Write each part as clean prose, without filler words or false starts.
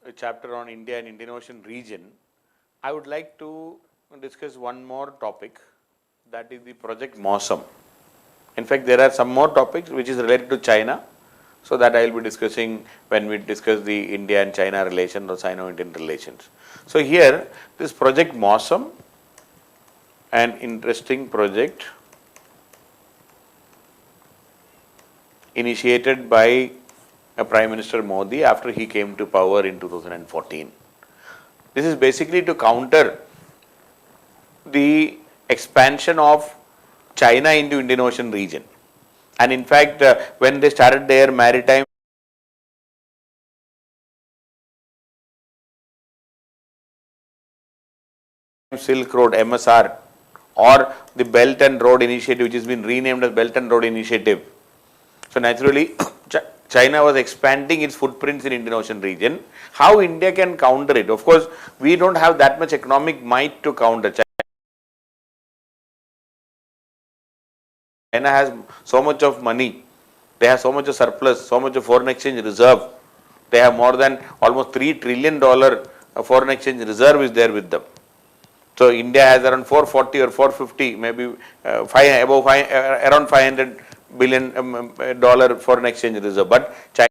a chapter on India and Indian Ocean region, I would like to discuss one more topic, that is the project MOSAM. In fact, there are some more topics which is related to China, so that I will be discussing when we discuss the India and China relation or Sino-Indian relations. So here, this project MOSAM, an interesting project initiated by Prime Minister Modi after he came to power in 2014. This is basically to counter the expansion of China into Indian Ocean region. And in fact, when they started their maritime Silk Road MSR or the Belt and Road Initiative, which has been renamed as Belt and Road Initiative. So naturally, China was expanding its footprints in Indian Ocean region. How India can counter it? Of course, we don't have that much economic might to counter. China has so much of money, they have so much of surplus, so much of foreign exchange reserve. They have more than almost $3 trillion foreign exchange reserve is there with them. So India has around 440 or 450, maybe around $500 billion foreign exchange reserve. But China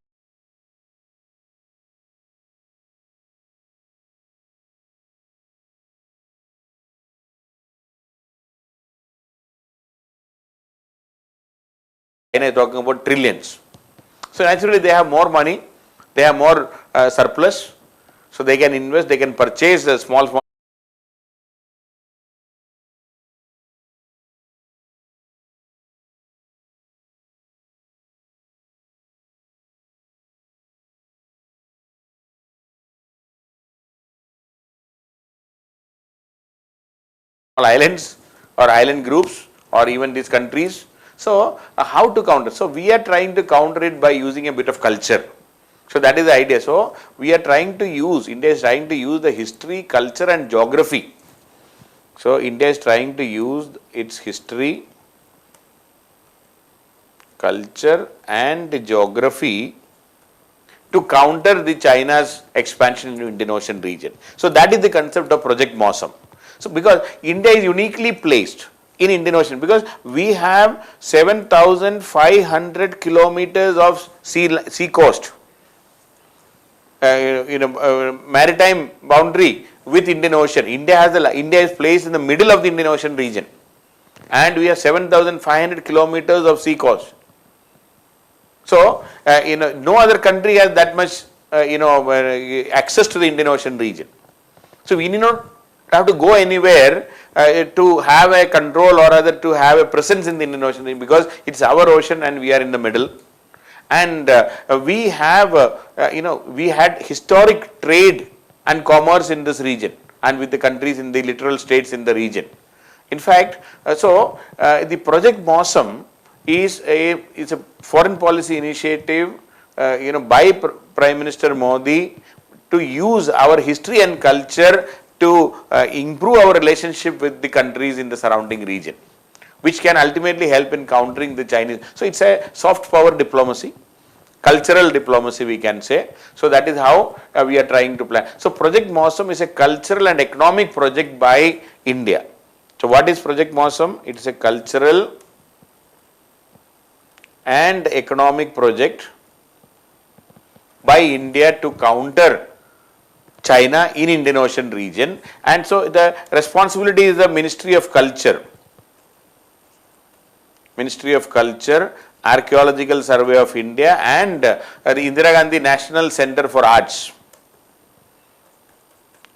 is talking about trillions. So naturally they have more money, they have more surplus, so they can invest, they can purchase a small islands or island groups or even these countries. So how to counter? So we are trying to counter it by using a bit of culture. So that is the idea. So we are trying to use, India is trying to use the history, culture and geography. So India is trying to use its history, culture and geography to counter the China's expansion into Indian Ocean region. So that is the concept of Project MOSAM. So because India is uniquely placed in Indian Ocean, because we have 7,500 kilometers of sea coast, maritime boundary with Indian Ocean. India is placed in the middle of the Indian Ocean region, and we have 7,500 kilometers of sea coast. So no other country has that much access to the Indian Ocean region. So we need not have to go anywhere to have a control or rather to have a presence in the Indian Ocean region, because it's our ocean and we are in the middle. And we have we had historic trade and commerce in this region and with the countries in the littoral states in the region. In fact, the Project MOSAM is a foreign policy initiative by Prime Minister Modi to use our history and culture to improve our relationship with the countries in the surrounding region, which can ultimately help in countering the Chinese. So it's a soft power diplomacy, cultural diplomacy we can say. So that is how we are trying to plan. So Project MOSAM is a cultural and economic project by India. So what is Project MOSAM? It is a cultural and economic project by India to counter China in Indian Ocean region. And so the responsibility is the Ministry of Culture, Archaeological Survey of India and the Indira Gandhi National Center for Arts.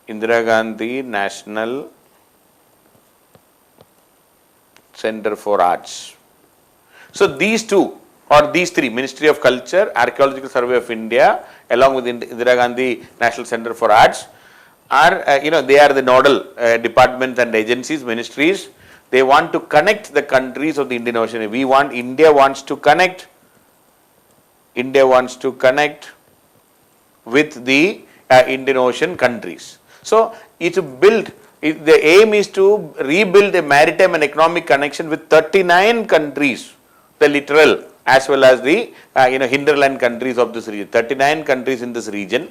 Indira Gandhi National Center for Arts. So these two or these three, Ministry of Culture, Archaeological Survey of India along with Indira Gandhi National Center for Arts are they are the nodal departments and agencies, ministries. They want to connect the countries of the Indian Ocean. India wants to connect with the Indian Ocean countries. So the aim is to rebuild a maritime and economic connection with 39 countries, the littoral as well as the hinterland countries of this region, 39 countries in this region,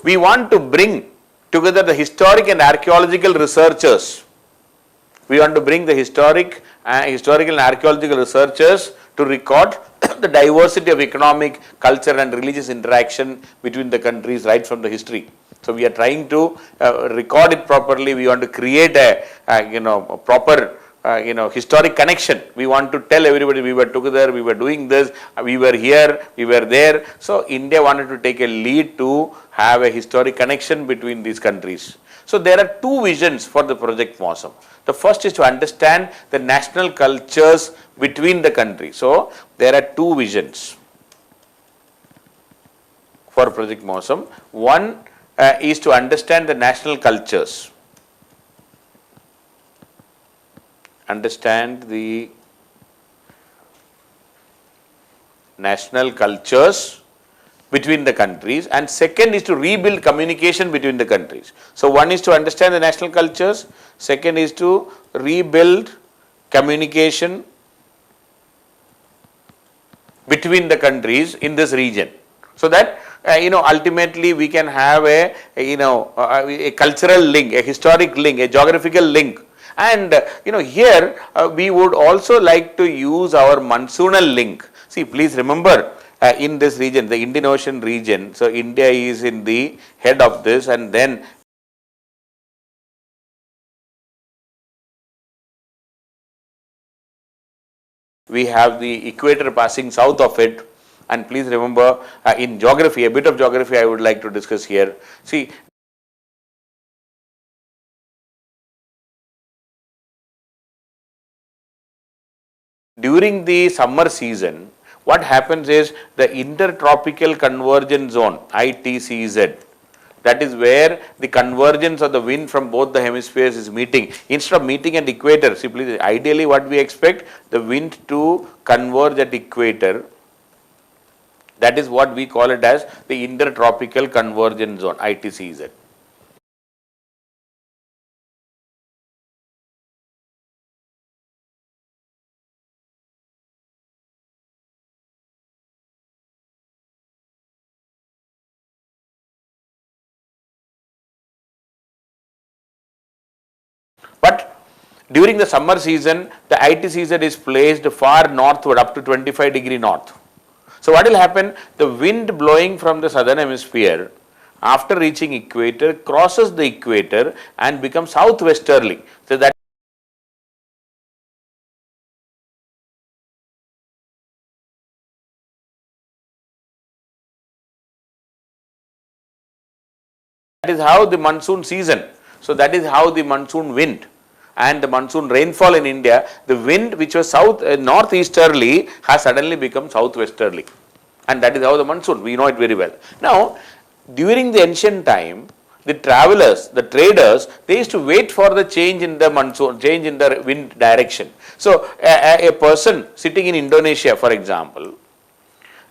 we want to bring together the historic and archaeological researchers. We want to bring the historical and archaeological researchers to record the diversity of economic, culture and religious interaction between the countries right from the history. So we are trying to record it properly. We want to create a proper historic connection. We want to tell everybody we were together, we were doing this, we were here, we were there. So India wanted to take a lead to have a historic connection between these countries. So there are two visions for the Project Mosam. The first is to understand the national cultures between the countries. So there are two visions for Project Mosam. One is to understand the national cultures. Understand the national cultures between the countries, and second is to rebuild communication between the countries. So one is to understand the national cultures, second is to rebuild communication between the countries in this region, so that ultimately we can have a cultural link, a historic link, a geographical link. And here we would also like to use our monsoonal link. See, please remember, in this region, the Indian Ocean region, so India is in the head of this, and then we have the equator passing south of it. And please remember, in geography, a bit of geography I would like to discuss here. See, during the summer season, what happens is the intertropical convergence zone, ITCZ, that is where the convergence of the wind from both the hemispheres is meeting. Instead of meeting at equator, simply ideally what we expect, the wind to converge at equator. That is what we call it as the intertropical convergence zone, ITCZ. But during the summer season, the ITCZ is placed far northward, up to 25° north. So what will happen? The wind blowing from the southern hemisphere, after reaching equator, crosses the equator and becomes southwesterly. So that is how the monsoon season. So that is how the monsoon wind and the monsoon rainfall in India, the wind which was northeasterly has suddenly become southwesterly, and that is how the monsoon, we know it very well. Now, during the ancient time, the travelers, the traders, they used to wait for the change in the monsoon, change in the wind direction. So a person sitting in Indonesia, for example,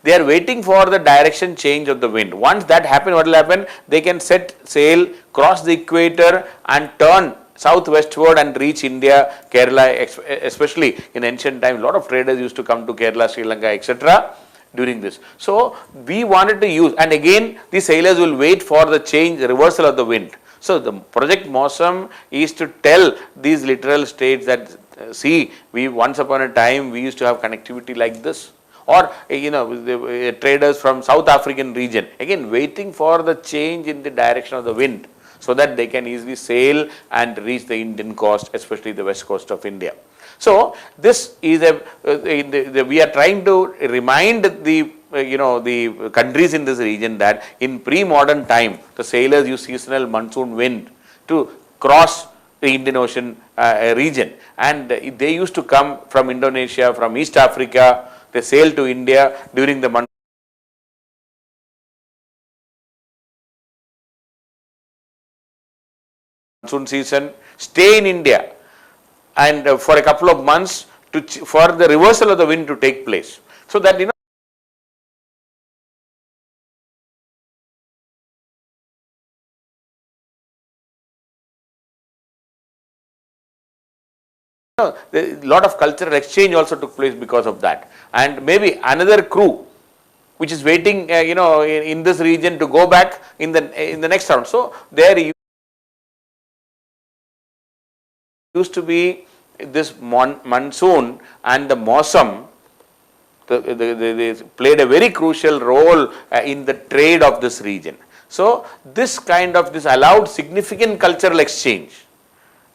they are waiting for the direction change of the wind. Once that happens, what will happen? They can set sail, cross the equator and turn southwestward and reach India, Kerala, especially in ancient time. A lot of traders used to come to Kerala, Sri Lanka, etc. during this. So we wanted to use, and again the sailors will wait for the change, the reversal of the wind. So the Project Mosam is to tell these littoral states that see, we once upon a time we used to have connectivity like this. Or the traders from South African region, again waiting for the change in the direction of the wind, so that they can easily sail and reach the Indian coast, especially the west coast of India. So this is we are trying to remind the countries in this region that in pre-modern time, the sailors use seasonal monsoon wind to cross the Indian Ocean region, and they used to come from Indonesia, from East Africa. They sail to India during the monsoon season, stay in India, and for a couple of months for the reversal of the wind to take place. So that a lot of cultural exchange also took place because of that. And maybe another crew which is waiting, in this region to go back in the next round. So there used to be this monsoon and the Mausam. They played a very crucial role in the trade of this region. So this allowed significant cultural exchange,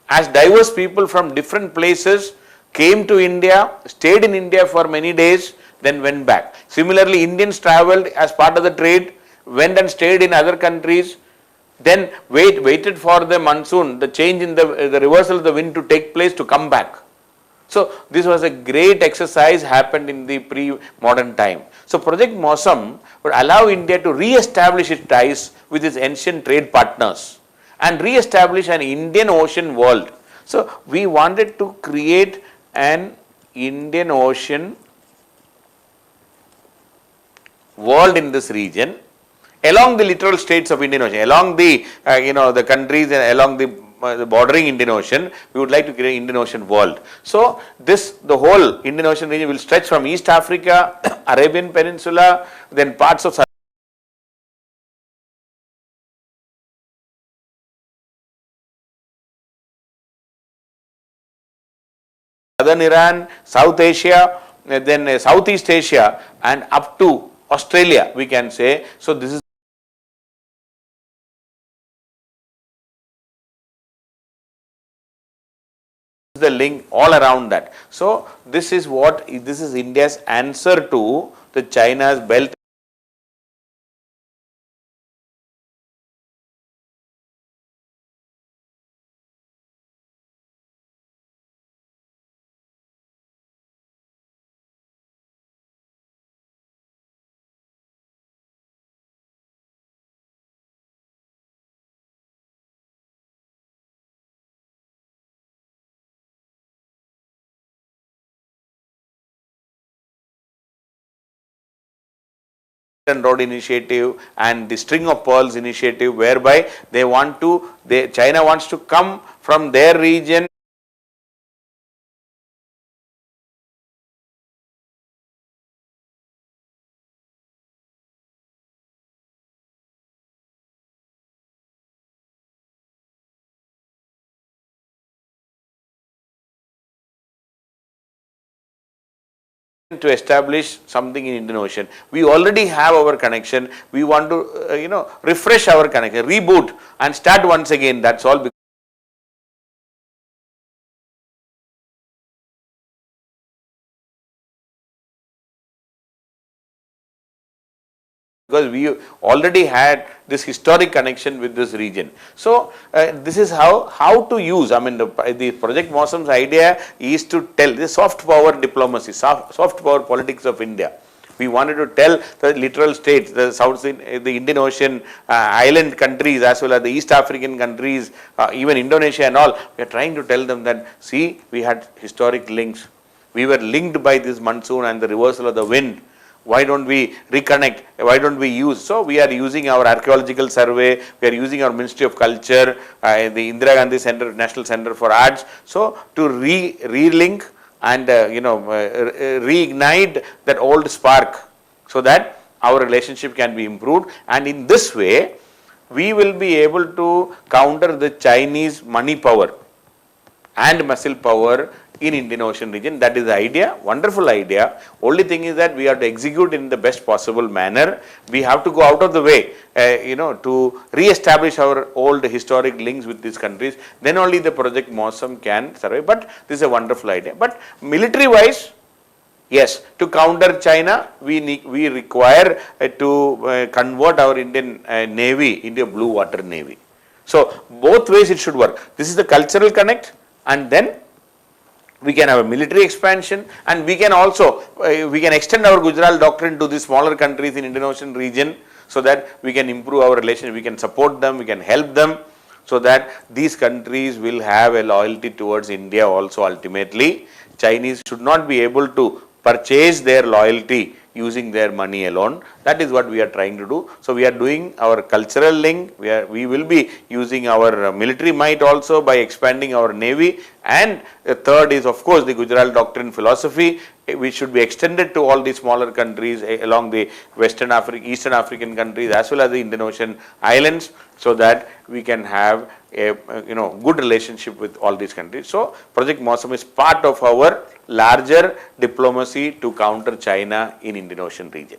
as diverse people from different places came to India, stayed in India for many days, then went back. Similarly, Indians travelled as part of the trade, went and stayed in other countries, then waited for the monsoon, the change in the reversal of the wind to take place to come back. So this was a great exercise happened in the pre-modern time. So Project Mausam would allow India to re-establish its ties with its ancient trade partners and re-establish an Indian Ocean world. So we wanted to create an Indian Ocean world in this region, along the littoral states of Indian Ocean, along the the countries and along the bordering Indian Ocean, we would like to create Indian Ocean world. So the whole Indian Ocean region will stretch from East Africa, Arabian Peninsula, then parts of Southern Iran, South Asia, then Southeast Asia, and up to Australia, we can say. So this is the link all around that. So this is India's answer to the China's Belt and Road Initiative and the String of Pearls Initiative, whereby China wants to come from their region to establish something in Indian Ocean. We already have our connection. We want to, refresh our connection, reboot and start once again. That's all. Because we already had this historic connection with this region. So this is how to use. I mean, the Project Mausam's idea is to tell the soft power diplomacy, soft power politics of India. We wanted to tell the littoral states, the Indian Ocean island countries, as well as the East African countries, even Indonesia and all. We are trying to tell them that, see, we had historic links. We were linked by this monsoon and the reversal of the wind. Why don't we reconnect? Why don't we use? So we are using our archaeological survey, we are using our Ministry of Culture, the Indira Gandhi Center, National Center for Arts. So to re-link and reignite that old spark, so that our relationship can be improved. And in this way, we will be able to counter the Chinese money power and muscle power in Indian Ocean region. That is the idea, wonderful idea. Only thing is that we have to execute in the best possible manner. We have to go out of the way, to re-establish our old historic links with these countries. Then only the Project Mausam can survive. But this is a wonderful idea. But military wise, yes, to counter China, we require to convert our Indian Navy into a blue water Navy. So both ways it should work. This is the cultural connect, and then we can have a military expansion, and we can also we can extend our Gujarat doctrine to the smaller countries in Indian Ocean region, so that we can improve our relations, we can support them, we can help them, so that these countries will have a loyalty towards India also ultimately. Chinese should not be able to purchase their loyalty using their money alone. That is what we are trying to do. So we are doing our cultural link, we will be using our military might also by expanding our navy, and the third is of course the Gujarat doctrine philosophy, which should be extended to all the smaller countries along the Western Africa, Eastern African countries as well as the Indian Ocean islands, so that we can have a good relationship with all these countries. So Project Mosam is part of our larger diplomacy to counter China in Indian Ocean region.